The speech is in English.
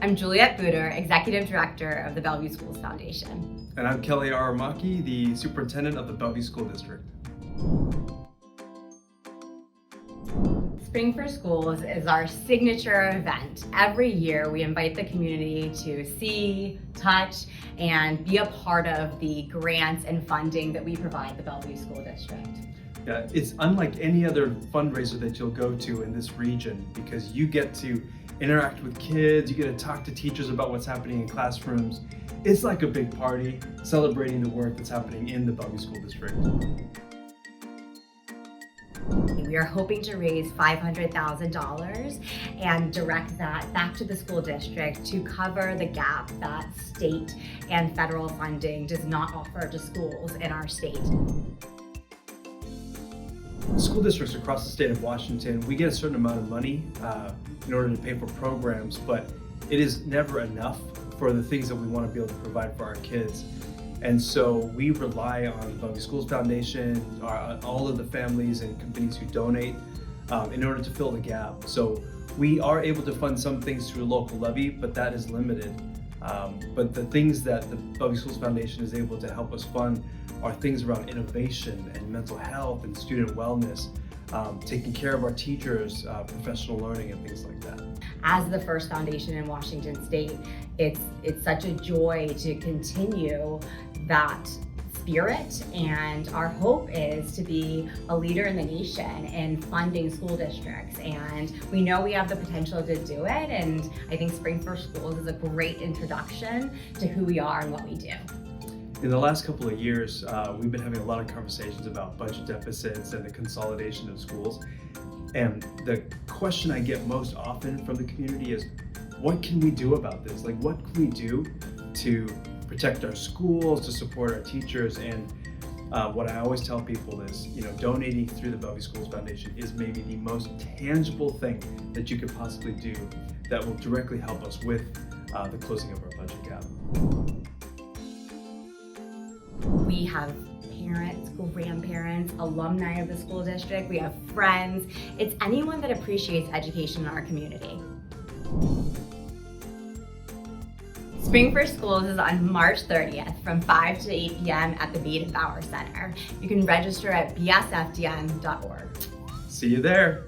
I'm Juliet, Executive Director of the BBY Schools Foundation. And I'm Kelly Aramaki, the Superintendent of the BBY School District. Spring for Schools is our signature event. Every year we invite the community to see, touch, and be a part of the grants and funding that we provide the BBY School District. Yeah, it's unlike any other fundraiser that you'll go to in this region because you get to interact with kids, you get to talk to teachers about what's happening in classrooms. It's like a big party celebrating the work that's happening in the BBY School District. We are hoping to raise $500,000 and direct that back to the school district to cover the gap that state and federal funding does not offer to schools in our state. School districts across the state of Washington, we get a certain amount of money in order to pay for programs, but it is never enough for the things that we want to be able to provide for our kids. And so we rely on the BBY Schools Foundation, all of the families and companies who donate in order to fill the gap. So we are able to fund some things through a local levy, but that is limited. But the things that the BBY Schools Foundation is able to help us fund are things around innovation and mental health and student wellness, taking care of our teachers, professional learning and things like that. As the first foundation in Washington State, it's such a joy to continue that spirit, and our hope is to be a leader in the nation in funding school districts, and we know we have the potential to do it, and I think Spring for Schools is a great introduction to who we are and what we do. In the last couple of years, we've been having a lot of conversations about budget deficits and the consolidation of schools. And the question I get most often from the community is, what can we do about this? Like, what can we do to protect our schools, to support our teachers? And what I always tell people is, donating through the BBY Schools Foundation is maybe the most tangible thing that you could possibly do that will directly help us with the closing of our budget gap. We have parents, grandparents, alumni of the school district. We have friends. It's anyone that appreciates education in our community. Spring for Schools is on March 30th from 5 to 8 p.m. at the Bauer Center. You can register at bsfdn.org. See you there.